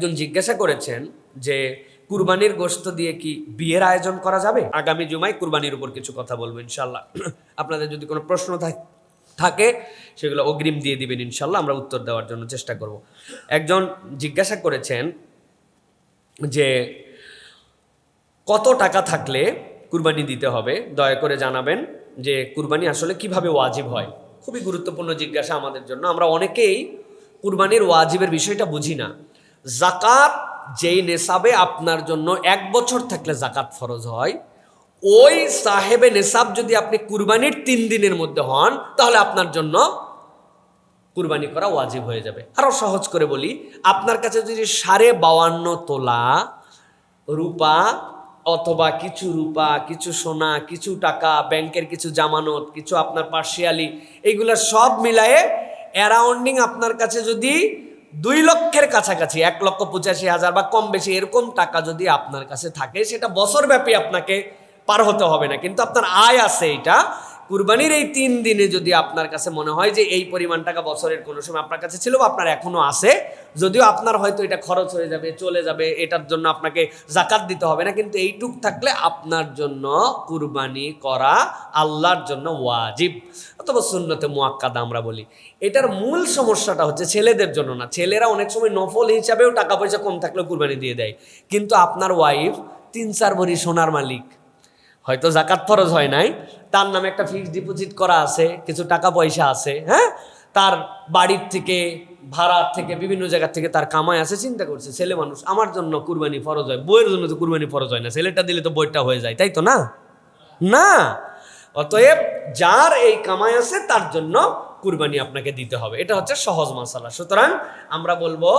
একজন জিজ্ঞাসা করেছেন যে কুরবানির গোশত দিয়ে কি বিয়ের আয়োজন করা যাবে। আগামী জুমায় কুরবানির উপর কিছু কথা বলবো ইনশাল্লাহ। আপনাদের যদি কোনো প্রশ্ন থাকে সেগুলো অগ্রিম দিয়ে দিবেন, ইনশাল্লাহ আমরা উত্তর দেওয়ার জন্য চেষ্টা করব। একজন জিজ্ঞাসা করেছেন যে কত টাকা থাকলে কুরবানি দিতে হবে, দয়া করে জানাবেন যে কুরবানি আসলে কিভাবে ওয়াজিব হয়। খুবই গুরুত্বপূর্ণ জিজ্ঞাসা আমাদের জন্য। আমরা অনেকেই কুরবানির ওয়াজিবের বিষয়টা বুঝি না। জাকাত যেই নেশাবে আপনার জন্য 1 বছর থাকলে জাকাত ফরজ হয়, ওই সাহেবে নেশাব যদি আপনি কুরবানির 3 দিনের মধ্যে হন, তাহলে আপনার জন্য কুরবানি করা ওয়াজিব হয়ে যাবে। আরো সহজ করে বলি, আপনার কাছে যদি 52.5 তোলা রূপা অথবা কিছু রূপা, কিছু সোনা, কিছু টাকা, ব্যাংকের কিছু জামানত, কিছু আপনার পার্সিয়ালি, এইগুলো সব মিলায়ে অ্যারাউন্ডিং আপনার কাছে যদি 2 লক্ষের কাছাকাছি, 1,85,000 বা কম বেশি এরকম টাকা যদি আপনার কাছে থাকে, সেটা বছরব্যাপী আপনাকে পার হতে হবে না, কিন্তু আপনার আয় আছে। এটা কুরবানির এই 3 দিনে যদি আপনার কাছে মনে হয় যে এই পরিমাণ টাকা বছরের কোনো সময় আপনার কাছে ছিল বা আপনার এখনো আছে, যদিও আপনার হয়তো এটা খরচ হয়ে যাবে, চলে যাবে, এটার জন্য আপনাকে জাকাত দিতে হবে না, কিন্তু এইটুক থাকলে আপনার জন্য কুরবানি করা আল্লাহর জন্য ওয়াজিব অথবা সুন্নতে মুআক্কাদা আমরা বলি। এটার মূল সমস্যাটা হচ্ছে ছেলেদের জন্য না। ছেলেরা অনেক সময় নফল হিসাবেও টাকা পয়সা কম থাকলেও কুরবানি দিয়ে দেয়, কিন্তু আপনার ওয়াইফ 3-4 ভরি সোনার মালিক, হয়তো জাকাত ফরজ হয় নাই, তার নামে একটা ফিক্সড ডিপোজিট করা আছে, কিছু টাকা পয়সা আছে, হ্যাঁ, তার বাড়ির থেকে, ভাড়ার থেকে, বিভিন্ন জায়গা থেকে তার কামাই আছে। চিন্তা করছে ছেলে মানুষ, আমার জন্য কুরবানি ফরজ হয়, বইয়ের জন্য তো কুরবানি ফরজ হয় না, ছেলেটা দিলে তো বইটা হয়ে যায়, তাই তো না? না, অতএব যার এই কামাই আছে তার জন্য কুরবানি আপনাকে দিতে হবে। এটা হচ্ছে সহজ মাসালা। সুতরাং আমরা বলবো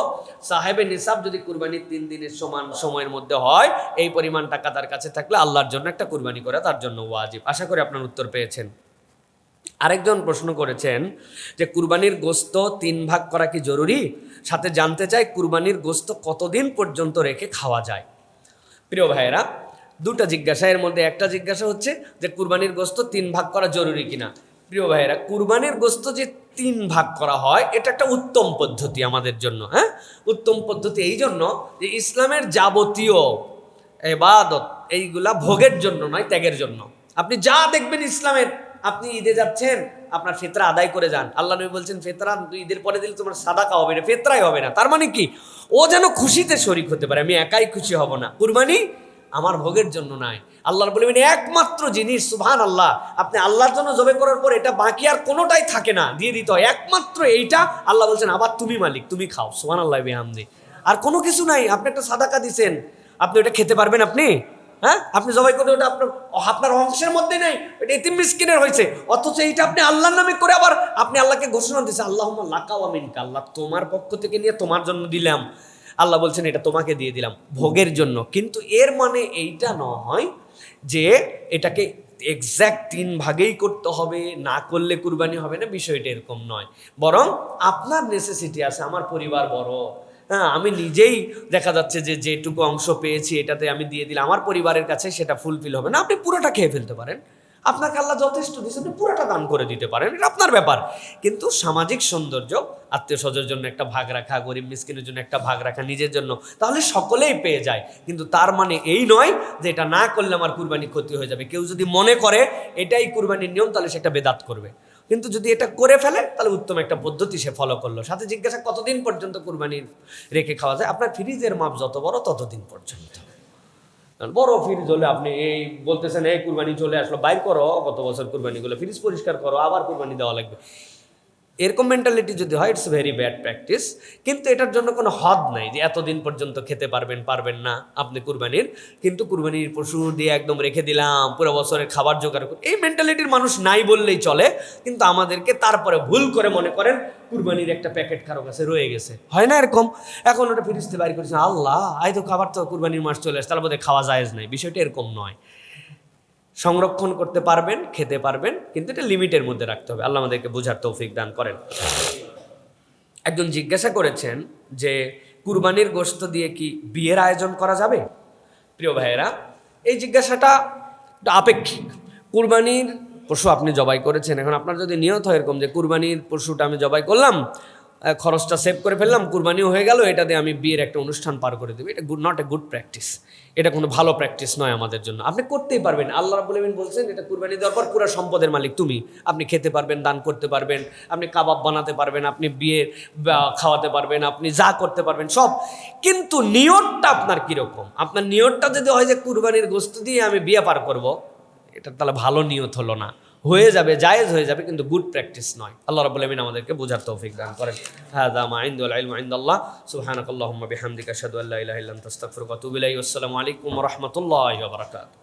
সাহেবে নিসাব যদি কুরবানির 3 দিনের সমান সময়ের মধ্যে হয়, এই পরিমাণ টাকা তার কাছে থাকলে আল্লাহর জন্য একটা কুরবানি করা তার জন্য ওয়াজিব। আশা করি আপনার উত্তর পেয়েছেন। আরেকজন প্রশ্ন করেছেন যে কুরবানির গোশত 3 ভাগ করা কি জরুরি, সাথে জানতে চাই কুরবানির গোশত কতদিন পর্যন্ত রেখে খাওয়া যায়। প্রিয় ভাইয়েরা, 2টা জিজ্ঞাসা, এর মধ্যে একটা জিজ্ঞাসা হচ্ছে যে কুরবানির গোশত 3 ভাগ করা জরুরি কিনা। প্রিয় ভাইয়েরা, কুরবানির গোশত যে 3 ভাগ করা হয়, এটা একটা উত্তম পদ্ধতি আমাদের জন্য। হ্যাঁ, উত্তম পদ্ধতি এই জন্য যে ইসলামের যাবতীয় ইবাদত এইগুলা ভোগের জন্য নয়, ত্যাগের জন্য। আপনি যা দেখবেন ইসলামের, আপনি ঈদে যাচ্ছেন, আপনার ফিতরা আদায় করে যান। আল্লাহ নবী বলছেন ফিতরা ঈদের পরে দিলে তোমার সাদাকা হবে না, ফিতরাই হবে না। তার মানে কি, ও যেন খুশিতে শরীক হতে পারে, আমি একাই খুশি হব না। কুরবানি আমার ভোগের জন্য নাই, আল্লাহর বলবেন একমাত্র জিনিস। সুবহানাল্লাহ, আপনি আল্লাহর জন্য জবে করার পর এটা বাকি আর কোনোটাই থাকে না, দিয়ে দিতে হয় একমাত্র এইটা। আল্লাহ বলছেন আবার তুমি মালিক, তুমি খাও। সুবহানাল্লাহ বিহামদি। আর কোনো কিছু নাই। আপনি একটা সাদাকা দিছেন, আপনি ওটা খেতে পারবেন? আপনি হ্যাঁ, আপনি জবাই করে ওটা আপনার অংশের মধ্যে নেই, ওটা এতিম মিসকিনের হয়েছে, অথচ এইটা আপনি আল্লাহর নামে করে আবার আপনি আল্লাহকে ঘোষণা দিয়েছেন আল্লাহুম্মা লাকা ওয়া মিনকা, আল্লাহ তোমার পক্ষ থেকে নিয়ে তোমার জন্য দিলাম। আল্লাহ বলছেন এটা তোমাকে দিয়ে দিলাম ভোগের জন্য। কিন্তু এর মানে এইটা নয় যে এটাকে এক্স্যাক্ট 3 ভাগেই করতে হবে, না করলে কুরবানি হবে না, বিষয়টা এরকম নয়। বরং আপনার নেসেসিটি আছে, আমার পরিবার বড়, হ্যাঁ, আমি নিজেই দেখা যাচ্ছে যে যেটুকু অংশ পেয়েছি এটাতে আমি দিয়ে দিলাম, আমার পরিবারের কাছে সেটা ফুলফিল হবে না। আপনি পুরোটা খেয়ে ফেলতে পারেন, আপনাকে আল্লাহ যথেষ্ট দিয়েছে, আপনি পুরোটা দান করে দিতে পারেন, এটা আপনার ব্যাপার। কিন্তু সামাজিক সৌন্দর্য, আত্মীয় স্বজনের জন্য একটা ভাগ রাখা, গরিব মিসকিনের জন্য একটা ভাগ রাখা, নিজের জন্য, তাহলে সকলেই পেয়ে যায়। কিন্তু তার মানে এই নয় যে এটা না করলে আমার কুরবানি ক্ষতি হয়ে যাবে। কেউ যদি মনে করে এটাই কুরবানির নিয়ম, তাহলে সে একটা বেদাত করবে। কিন্তু যদি এটা করে ফেলে, তাহলে উত্তম একটা পদ্ধতি সে ফলো করলো। সাথে জিজ্ঞাসা কতদিন পর্যন্ত কুরবানি রেখে খাওয়া যায়। আপনার ফ্রিজের মাপ যত বড় ততদিন পর্যন্ত। বড় ফ্রিজ হলে আপনি এই বলতেছেন এই কুরবানি চলে আসলো, বাইর করো গত বছর কুরবানিগুলো, ফ্রিজ পরিষ্কার করো, আবার কুরবানি দেওয়া লাগবে। এরকম মেন্টালিটি যদি হয়, ইটস ভেরি ব্যাড প্র্যাকটিস। কিন্তু এটার জন্য কোনো হদ নাই যে এতদিন পর্যন্ত খেতে পারবেন না আপনি কুরবানির। কিন্তু কুরবানির পশু দিয়ে একদম রেখে দিলাম, পুরো বছরের খাবার জোগাড় করে, এই মেন্টালিটির মানুষ নাই বললেই চলে। কিন্তু আমাদেরকে তারপরে ভুল করে মনে করেন কুরবানির একটা প্যাকেট কারো কাছে রয়ে গেছে, হয় না এরকম? এখন ওটা ফ্রিজতে বাইর করেছেন, আল্লাহ আই তো খাবার তো কুরবানির মাস চলে আসে, তার মধ্যে খাওয়া জায়েজ নাই। বিষয়টা এরকম নয়। সংরক্ষণ করতে পারবেন, খেতে পারবেন, কিন্তু এটা লিমিটের মধ্যে রাখতে হবে। আল্লাহ আমাদেরকে বোঝার তৌফিক দান করেন। একজন জিজ্ঞাসা করেছেন যে কুরবানির গোশত দিয়ে কি বিয়ের আয়োজন করা যাবে। প্রিয় ভাইয়েরা, এই জিজ্ঞাসাটা আপেক্ষিক। কুরবানির পশু আপনি জবাই করেছেন, এখন আপনার যদি নিয়ত হয় এরকম যে কুরবানির পশুটা আমি জবাই করলাম, খরচটা সেভ করে ফেললাম, কুরবানিও হয়ে গেল, এটা দিয়ে আমি বিয়ের একটা অনুষ্ঠান পার করে দেবো। এটা নট এ গুড প্র্যাকটিস, এটা কোনো ভালো প্র্যাকটিস নয় আমাদের জন্য। আপনি করতেই পারবেন, আল্লাহ রাব্বুল আলামিন বলছেন এটা কুরবানি দেওয়ার পর পুরো সম্পদের মালিক তুমি, আপনি খেতে পারবেন, দান করতে পারবেন, আপনি কাবাব বানাতে পারবেন, আপনি বিয়ে খাওয়াতে পারবেন, আপনি যা করতে পারবেন সব। কিন্তু নিয়তটা আপনার কীরকম? আপনার নিয়তটা যদি হয় যে কুরবানির গোশত দিয়ে আমি বিয়ে পার করব, এটা তাহলে ভালো নিয়ত হলো না। হয়ে যাবে, জায়েজ হয়ে যাবে, কিন্তু গুড প্র্যাকটিস নয়। আল্লাহ রাব্বুল আলামিন আমাদেরকে বোঝার তৌফিক দান করেন। হাযা মা ইনদাল ইলমু ইনদাল্লাহ, সুবহানাকাল্লাহুম্মা বিহামদিকা আশহাদু আল্লা ইলাহা ইল্লা আনতা আস্তাগফিরুকা ওয়া আতুবু ইলাইহি। আসসালামু আলাইকুম ওয়া রাহমাতুল্লাহি ওয়া বারাকাতুহু।